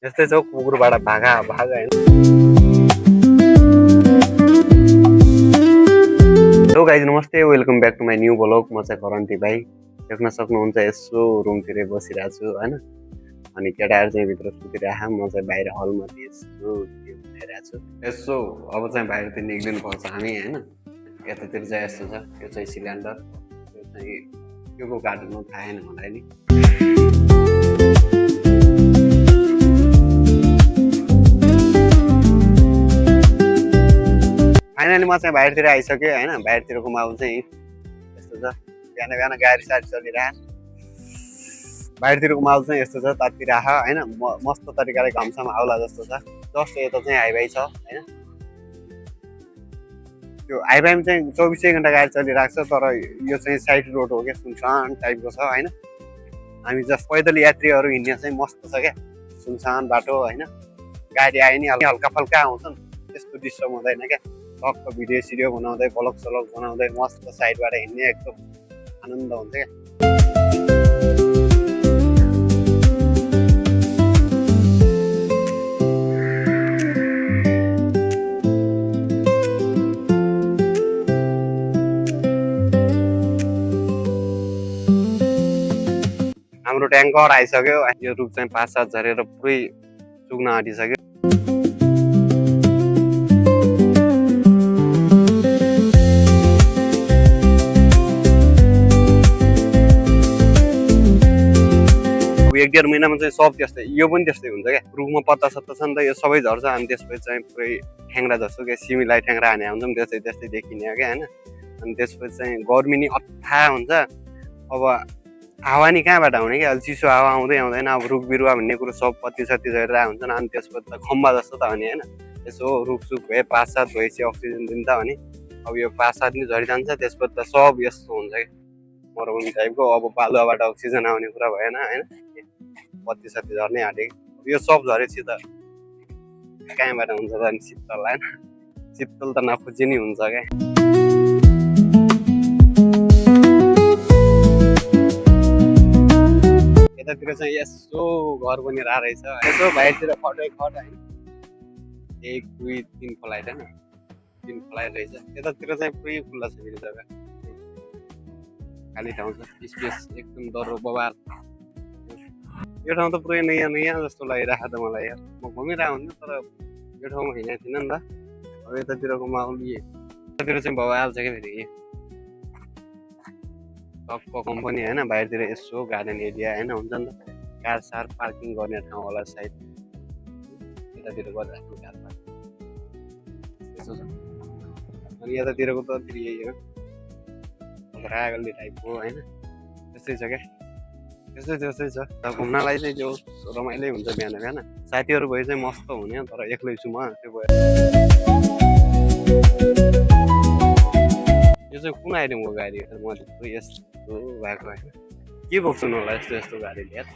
यस्तै छ कुकुरबाट भागा भागा हैन। हेलो गाइज नमस्ते, welcome back to my new blog. म चाहिँ करन्ती भाइ। देख्न सक्नुहुन्छ यसो रुमतिरै बसिरहेको छु हैन। अनि केटाहरू चाहिँ भित्र सुतिरहेको, म चाहिँ बाहिर हलमा यसो हेरिरहेको छु। यसो अब चाहिँ बाहिर निक्लिनु पर्छ हामी हैन। यतातिर चाहिँ यस्तो छ, यो चाहिँ सिलिन्डर, यो चाहिँ केको कार्टुनमा थाहा छैन मलाई नि। फाइनली म चाहिँ बाहिरतिर आइसकेँ हैन। बाहिरतिरको माहौल चाहिँ यस्तो छ, बिहान बिहान गाडी साडी चलिरहेको। बाहिरतिरको माहौल चाहिँ यस्तो छ, तातिरहेको हैन। मस्त तरिकाले घमसम आउला जस्तो छ। जस्ट यता चाहिँ हाइवे छ हैन। त्यो हाइवेमा चाहिँ 24 घण्टा गाडी चलिरहेको छ, तर यो चाहिँ साइड रोड हो क्या, सुनसान टाइपको छ हैन। हामी जस्ट पैदल यात्रीहरू हिँड्ने चाहिँ मस्त छ क्या, सुनसान बाटो हैन। गाडी आए नि हल्का फल्का आउँछन्, त्यस्तो डिस्टर्ब हुँदैन क्या। टक्क भिडियो सिडियो बनाउँदै ब्लग सलग बनाउँदै मस्त साइडबाट हिँड्ने एकदम आनन्द हुन्छ क्या। हाम्रो ट्याङ्कर आइसक्यो। यो रुख चाहिँ 5-7 झरेर पुरै सुक्न आँटिसक्यो। एक डेढ महिनामा चाहिँ सब त्यस्तै, यो पनि त्यस्तै हुन्छ क्या। रुखमा पत्ता सत्ता छ नि त, यो सबै झर्छ। अनि त्यसपछि चाहिँ पुरै ठ्याङ्ग्रा जस्तो क्या, सिमीलाई ठ्याङ्ग्रा हाने हुन्छ नि, त्यस्तै त्यस्तै देखिने क्या होइन। अनि त्यसपछि चाहिँ गर्मी नि अत्था हुन्छ। अब हावा नि कहाँबाट आउने क्या, अहिले चिसो हावा आउँदै आउँदैन। अब रुख बिरुवा भन्ने कुरो सब पत्ती सत्ती झरेर हुन्छन्। अनि त्यसपछि त खम्बा जस्तो त हो नि होइन। यसो रुखसुख भए 5-7 भएपछि अक्सिजन दिन्छ भने अब यो 5-7 नि झरिजान्छ। त्यसपछि त सब यस्तो हुन्छ क्या, मरुभूमि टाइपको। अब बालुवाबाट अक्सिजन आउने कुरा भएन होइन, पत्ती सत्ती झर्नै आँट्यो। यो सब झरेपछि त कहाँबाट हुन्छ त अनि शीतल होइन। शीतल त नखोजी नि हुन्छ क्या। यतातिर चाहिँ यसो घर बनिरहेको रहेछ, यसो बाहिरतिर खटै खट होइन। 1 2 3 फ्लाइट होइन, 3 फ्लाइट रहेछ। यतातिर चाहिँ पुरै खुल्ला छ फेरि जग्गा, खाली ठाउँ छ, स्पेस एकदम डरो बबार। यो ठाउँ त पुरै नयाँ नयाँ जस्तो लागिरहेको त मलाई यार। म घुमिरहेको हुन्छु तर यो ठाउँमा हिँडेको थिइनँ नि त। अब यतातिरको माहौल यतातिर चाहिँ बबाल छ क्या फेरि। टक्क कम्पनी होइन, बाहिरतिर यसो गार्डन एरिया होइन हुन्छ नि त, कार सार पार्किङ गर्ने ठाउँ होला सायद। यतातिर गरिराख्नु कार पार्किङ यस्तो छ। अनि यतातिरको त फेरि यही हो, रागल्ली टाइपको होइन, त्यस्तै छ क्या। त्यस्तै छ। घुम्नलाई चाहिँ जो रमाइलो हुन्छ बिहान बिहान। साथीहरू भए चाहिँ मस्त हुने, तर एक्लै छु म, त्यो भयो। यो चाहिँ कुन आइटमको गाडी हो म यस्तो भएको होइन। के बोक्छु होला यस्तो यस्तो गाडीले यार।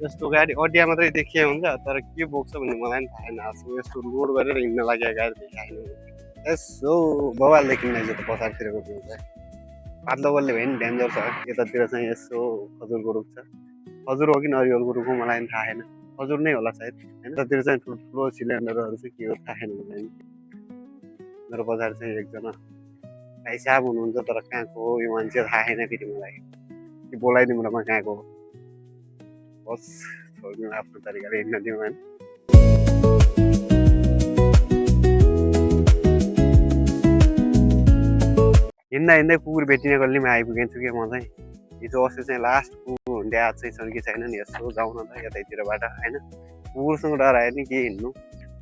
यस्तो गाडी अडिया मात्रै देखिए हुन्छ, तर के बोक्छ भन्ने मलाई पनि थाहा छैन। आजको यस्तो लोड गरेर हिँड्न लागेको गाडी देखाएन। यसो बबाल देखिँदैन रहेछ त पछाडितिरको भ्यू चाहिँ। पातलो गल्ले भयो नि डेन्जर छ। यतातिर चाहिँ यसो खजुरको रुख छ। खजुर हो कि नरिवलको रुख हो मलाई पनि थाहा छैन, खजुर नै होला सायद होइन। यतातिर चाहिँ ठुल्ठुलो सिलिन्डरहरू चाहिँ के हो थाहा छैन मलाई। मेरो पछाडि चाहिँ एकजना भाइ साहब हुनुहुन्छ, तर कहाँको हो यो मान्छे थाहा छैन फेरि मलाई। कि बोलाइदिउँ र म कहाँको हो, बस छोडिदिउँ आफ्नो तरिकाले हिँड्न दिउँ होइन। हिँड्दा हिँड्दै कुकुर भेटिने गल्लीमा आइपुगेछु कि म चाहिँ। हिजो अस्ति चाहिँ लास्ट कुकुर हुन्डे आज चाहिँ छन् कि छैन नि, यसो जाउँ न त यतैतिरबाट होइन। कुकुरसँग डरायो नि के हिँड्नु,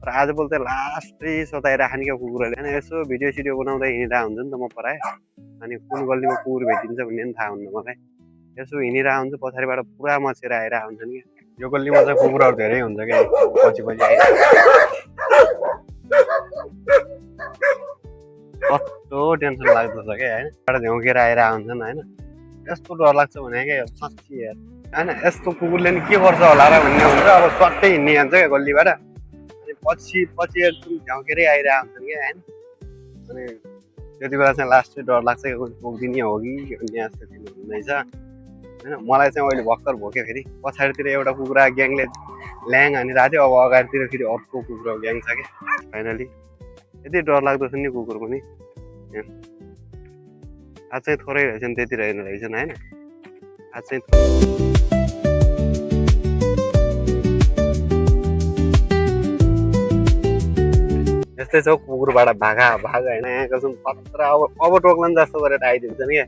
तर आजभोलि चाहिँ लास्टै सताइराख्ने क्या कुकुरहरूले होइन। यसो भिडियो सिडियो बनाउँदै हिँडिरहेको हुन्छ नि त म पराए। अनि कुन गल्लीमा कुकुर भेटिन्छ भन्ने पनि थाहा हुन्न मलाई। यसो हिँडिरहेको हुन्छु, पछाडिबाट पुरा मचेर आइरहेको हुन्छन् क्या। यो गल्लीमा चाहिँ कुकुरहरू धेरै हुन्छ क्या, पछि पछि कस्तो टेन्सन लाग्दो छ क्या होइन। झ्याउकेर आइरहेको हुन्छन् होइन। यस्तो डर लाग्छ भने क्या साँच्ची यार होइन। यस्तो कुकुरले नि के गर्छ होला र भन्ने हुन्छ। अब सट्टै हिँड्ने जान्छ क्या गल्लीबाट, अनि पछि एकदम झ्याउकेरै आइरहेको हुन्छन् क्या होइन। अनि त्यति बेला चाहिँ लास्टै डर लाग्छ, बोक्दिने हो कि भन्ने जस्तो फिल हुँदैछ। होइन मलाई चाहिँ अहिले भर्खर भोग्यो फेरि पछाडितिर एउटा कुखुरा ग्याङले ल्याङ हानिरहेको थियो अब अगाडितिर फेरि अर्को कुखुरा ग्याङ छ क्या फाइनली यति डरलाग्दो छ नि कुकुर पनि आज चाहिँ थोरै रहेछ नि त्यति रहेन रहेछन् होइन आज चाहिँ यस्तै छ कुकुरबाट भागा होइन यहाँको चाहिँ खतरा अब टोक्लन जस्तो गरेर आइदिन्छन् क्या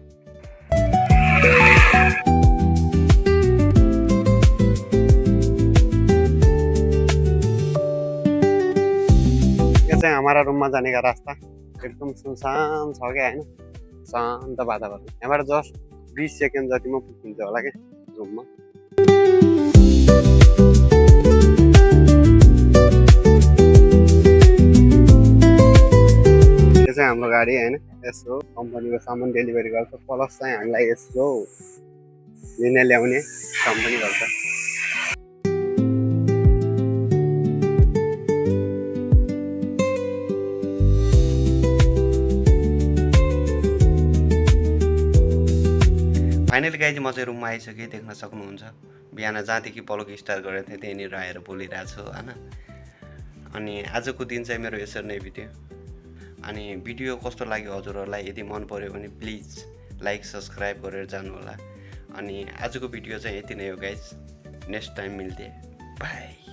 यो चाहिँ हमारा रुममा जाने का रास्ता एकदम सुनसान छ क्या होइन शान्त वातावरण यहाँबाट जस्ट 20 सेकेन्ड जतिमा पुगिन्छ होला क्या रुममा यो चाहिँ हाम्रो गाडी होइन यसो कम्पनीको सामान डेलिभरी गर्छ प्लस चाहिँ हामीलाई यसो लिने ल्याउने कम्पनी गर्छ फाइनली गाइज म चाहिँ रुममा आइसकेँ देख्न सक्नुहुन्छ बिहान जहाँदेखि पलक स्टार्ट गरेको थिएँ त्यहीँनिर आएर बोलिरहेको छु होइन अनि आजको दिन चाहिँ मेरो यसरी नै बित्यो अनि भिडियो कस्तो लाग्यो हजुरहरूलाई यदि मन पर्यो भने प्लिज लाइक सब्सक्राइब गरेर जानु होला अनि आजको भिडियो चाहिँ यति नै हो गाइज नेक्स्ट टाइम मिल्थे बाई